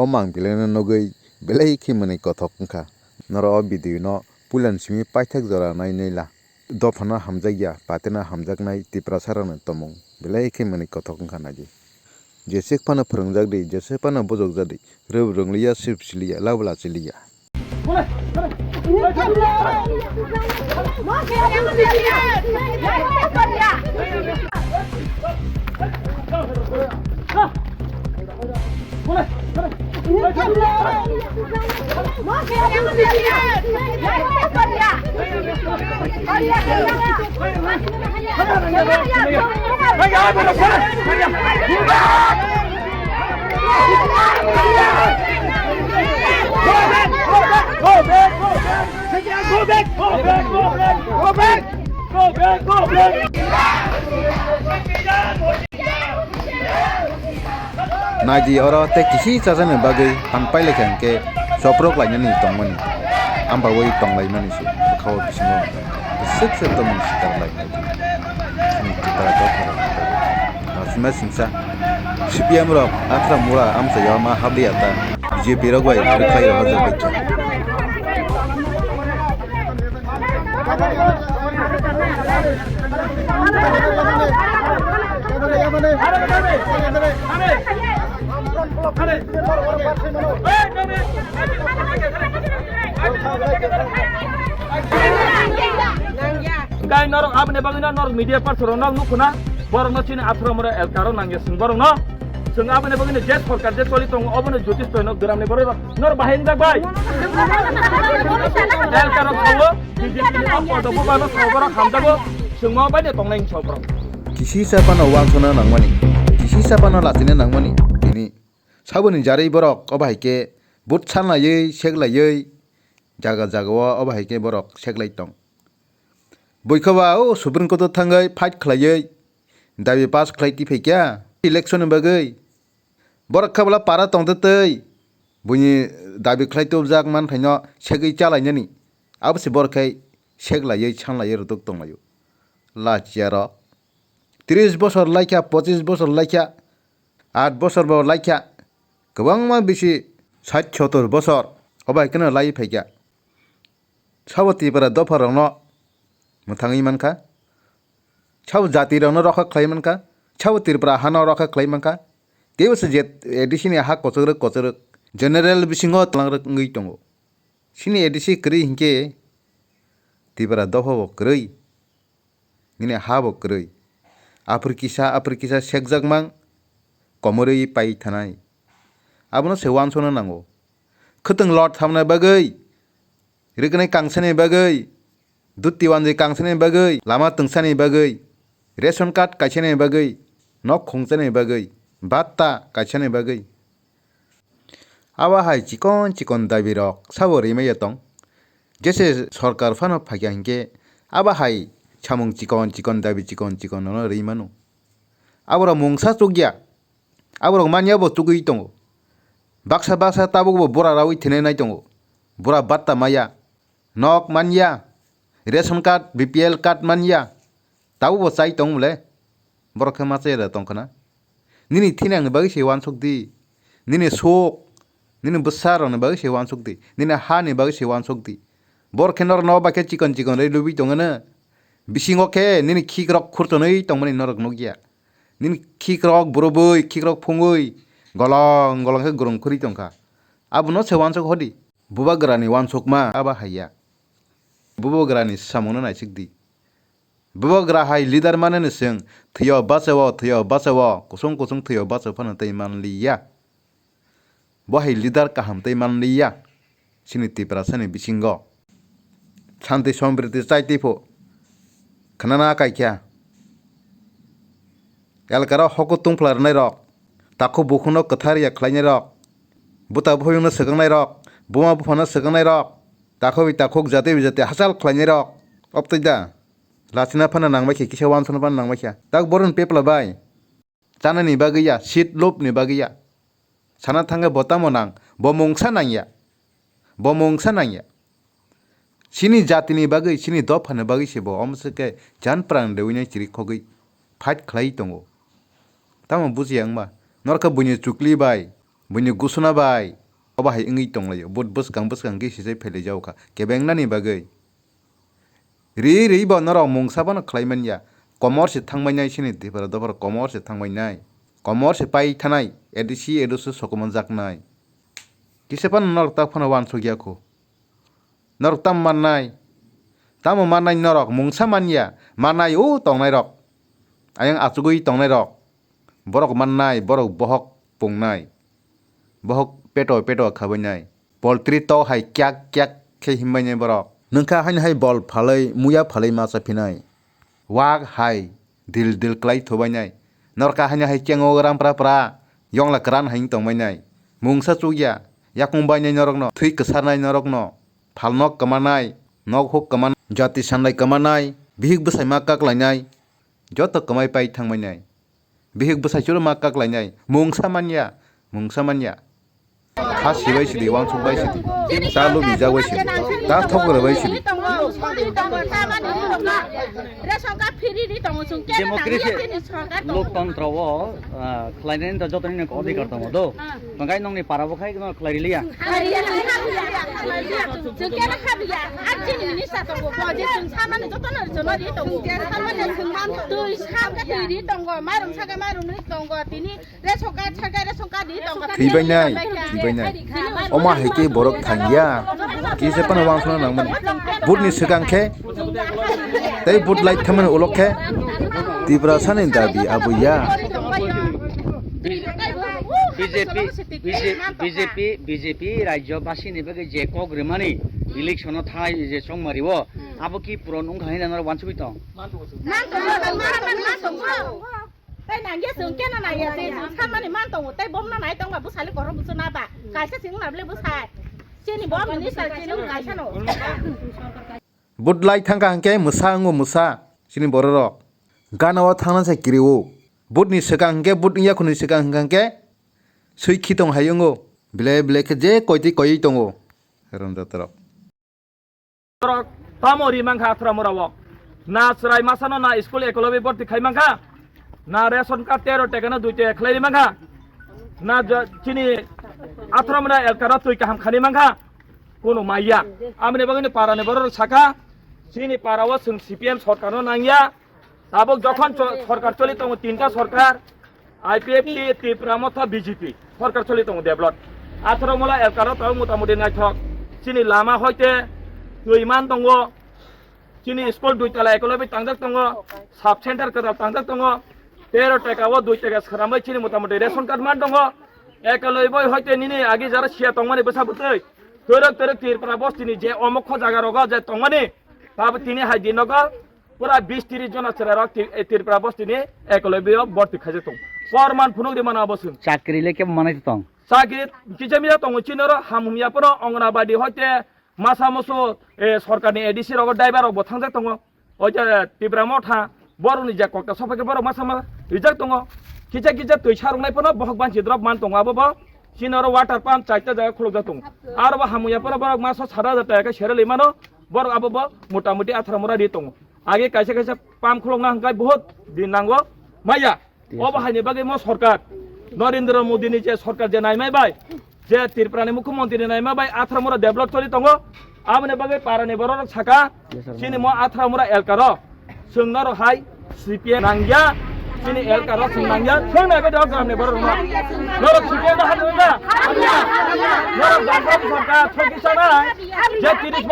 mang bilena nogoi belaikheno ni kothok wngkha noro o video no pulan simi paithak jora nai neila dofano hamjakya patena hamjaknai tiprasarano tomung belaikheno ni kothok wngkha naidi jesek phano phwrwngjak di jesek phano bojokjak di rwb rwnglia sipsiliya labla chiliya Naji oro te kisi chajane bagai tanpai lekhangke soprok lainani tongmani amba woi tonglaimani se khaw bisingo sik se tomung sitar lainani sini kitara dokara asma singsa CPIM rok Atharomura amchaio ma habna ta BJP rok bai rijaklia hajar bekya Gai norok abne bangina norok media parsoro nok nukuna borok no chini Atharomura elkaro nangye sing borok no sing abne bangina jet forkar jet soli tong obne jyotish toy nok gramne borok nor bahin jak bai elkaro kongo BJP no kodo bubano soborok hamdago sing mo bai de tongnai soborok kisi sapano wangsona nangmani kisi sapano latine nangmani ini saboni jarei borok obahaike but sanlayei seglaiei jaga jagao obahaike borok seglai tong boikoba o supreme court thangai fight khlaiei dabi pass khlaiti feikya election bagai borok khabla para tongtei buni dabi khlaito jak man thaino segei chalainani abse borkai seglaiei sanlaiei rodok tonglayo lachiaro 30 বছর লাইখা 25 বছর লাইখা 8 বছর bo লাইখা गोबांमा बेसि 60-70 বছর अबाइखनो lai फाइखा सावतिफोरा दफारावनो मोथाङै मानखा Sao जातिरावनो रखा खालायमानखा सावतिरफोरा हानाव रखा खालायमानखा केवसे जे एडिसिनि हा कचरक general बिसिङाव तलांरङै दङ सिनि एडिसि क्रि हिंके तिफोरा दफाबो क्रै निने हाबो क्रै आफोरकिसा सेकजाकमां कमरै पाइ थानाय आबनो सेवानसनो नांगौ खोथों लट थामनाय बागै रिगनाय कांसानि बागै दुत्तिवानजै कांसानि बागै लामा तंसानि बागै रेशन कार्ड काइसानि बागै नक खोंसानि बागै बात्ता काइसानि बागै आवा हाय चिकन दाबि रक साबो रिमाया दं जेसे सरकार फानो फाग्या हिंके आवा हाय chamung चिकन दाबि चिकन no रिमानु आबरा मुंसा चुगिया आबरा मानियाबो चुगै दङ बाक्सा ताबो बरा रावै थेनाय नाय दङ बरा बात्ता माया नक मानिया रेशन कार्ड BPL कार्ड मानिया ताबो चाइ दंले बरखे माचेरा दंखना निनि थिनांनो बागै सेवान सकदि निनि sok निनि बसारनो बागै सेवान सकदि निनि हानि बागै सेवान सकदि बरखे नर न बाके चिकन रै लुबि दङनो बिसिङके निनि खिग्रक खुरतनै तंमनि नरक नगिया निनि खिग्रक बरबै खिग्रक फुङै गलं के गरं खरि दंखा आबुनो सेवानसक हदि बुबाग्रानि वानसकमा आबा हाया बुबाग्रानि सामनो नायसिकदि बुबाग्रा हाय लिडार माने जों थैयो बासाव कसं थैयो बासाव फानो तै मानलिया बहाय लिडार काहाम तै मानलिया सिनिति प्रासानि बिसिंग शान्ति समृद्धि चाइतिफो खनाना काइख्या एलकारा हको तुंफ्लारनाय रक ताखौ बुखुनो कथारिया खलायनाय रक बुता भयनो सगांनाय रक बुमा बुफानो सगांनाय रक ताखौ जाते हासाल खलायनाय रक अपतैदा लासिना फाना नांबाय किसे वानसनो फाना नांबाय ताक बरन पेपला बाय जानानि बागैया सीट लोपनि बागैया साना थांगा बतामो नां बमंसा नांया सिनी जातिनि बागै सिनी दफानो बागै सेबो अमसके जान प्राण देवैनाय चिरि खगै फाइट खलाय दङ तामा बुजिया आंबा नरका बुनि चुक्लिबाय Bunya gusuna bai. Oba hai ingi tong layo. Bud bus kang ki sisai pele jau ka. Kebeng na ni bagai. Ri ba norok mungsa ba na khlaiman ya. Komor se thangbai nai sini tipara dopar komor se thangbai nai. Komor se pai thanai. Edisi edusu sokoman jak nai. Kisepan norok tak phana wan sogya ko. Norok tam man nai. Tamu man nai norok mungsa man ya. Man nai tong nai rok. Ayang atsugui tong nai rok. Borok man nai borok bohok pung nai. Bohok peto khabai nai. Poultry to hai kyak khe himbai nai borok. Nungkha hain hai bol phalai muya phalai masa phinai. Wag hai dil klai thobai nai. Norka hain hai chengo gram pra. Yongla kran hain tongbai nai. Mungsa chugya. Yakungbai nai norok no. Thui ksar nai norok no. Phalnok kamanai. Nok hok kaman. Jati sanlai kamanai. Bihik bsai ma kaklai nai. Joto kamai pai thangbai nai. Bihik bsai churu ma kaklai nai. Mungsa manya. Ta sibai sidi wang chukbai sidi. Ta lubi jawai sidi. Ta thokra bai sidi. Demokrasi लोकतन्त्र हो खलाइने त जतनि न अधिकार त मदो नगाइ नंनि पाराबो खाइ न खलाइलिया Thibay nai. Oma heke borok thangya. Kise pan wang sona nangman. Bud ni sekang khe. Tei bud lai thaman ulok khe. Tibra sanin dabi abuya. BJP रायजोबासिनि बगे जे कग्रिमानि election थाय जे संमारिबो आबो की पुरन उंखाहिना न वानसुबि त tay nàng với sườn cái này thì tham ăn thì mang tàu tay bom nó này tàu mà bút xài lấy cổ bút na bà cái sẽ tiếng làm lấy bút xài trên thì bom mình đi xài trên nó cái sao nổ Bud lai thangka hangke musa. Sini borok. Ganawa thangna sa kiriwo. Bud ni sekang hangke bud iya khuni sekang hangke. Sui khitong hayongo. Bile ke je koi tongo. Heron datarok. Tamori mangha Atharomura wo. Na serai masano na school ekolobi borti khai mangha. Na ration card 13 টাকা না 2 টাকা khleri mangha. Na chini Atharomura elkara tui kaham khani mangha. Kono maiya. Amne bagani parane boror shaka. Chini parawa sung CPIM সরকারও নাইয়া. তাবক যখন সরকার চলিত তিনটা সরকার IPFT Tripura মথা BJP সরকার চলিত develop Atharomura elkara তাও মোটামুটি নাইথক চিনি লামা হইতে দুইমান দङ চিনি স্কুল দুইতলা একলবি তাংজাক দङ সাব সেন্টার করা তাংজাক দङ 13 টাকা ও 2 টাকা সারামাই চিনি মোটামুটি রেশন কার্ড মান দङ একলবি হইতে নিনি আগে যারা সিয়া তংমানি বসাবতৈ তরক ত্রিপুরা বস্তিনি যে অমুখ জায়গা রগ যে তংমানি তাব তিনি হাইদি নগর পুরা 20-30 জন আছে রক ত্রিপুরা বস্তিনি একলবি বর্তি খাজে তং ফরমান ফুনুগরি মানা বসুন চাকরিলে কে মানাইতে তং চাকরি কিজামিয়া তং চিনর হামুমিয়া পর অঙ্গনাবাড়ি হইতে মাসা মসো সরকারনি এডিসি রগ ড্রাইভার রগ থাংজাক দङ ওই যে ত্রিপুরা মঠা বরনি যে কক্তা সফাকে বড় মাসা রিজাক দङ কিজা তুই সারংনাই পর বহক বানছি দ্রব মান দङ আবো চিনর ওয়াটার পাম্প চাইতে জায়গা খুলজা দङ আর হামুয়া পর বড় মাস 7,000 টাকা সেরেলি মানো বড় আবো মোটামুটি Atharomura রি দङ আগে কাইছে পাম্প খুলংনা হাঙ্কাই বহুত দিন নাঙ্গো মাইয়া অবাহাইনি বাগে ম সরকার নরেন্দ্র মোদিনি যে সরকার যে নাইমাই বাই যে ত্রিপুরানি মুখ্যমন্ত্রী নাইমা বাই Atharomura ডেভেলপ চলি দङ আমনে বাগে পারানি বড় ছাকা চিনি ম Atharomura এলকার সোংনার হাই CPIM নাঙ্গিয়া চিনি এলকার সোংনাঙ্গিয়া সোংনাকে দাও গ্রামনে বড় নরক CPIM হাদুনা নরক সরকার ঠকিছানা যে 30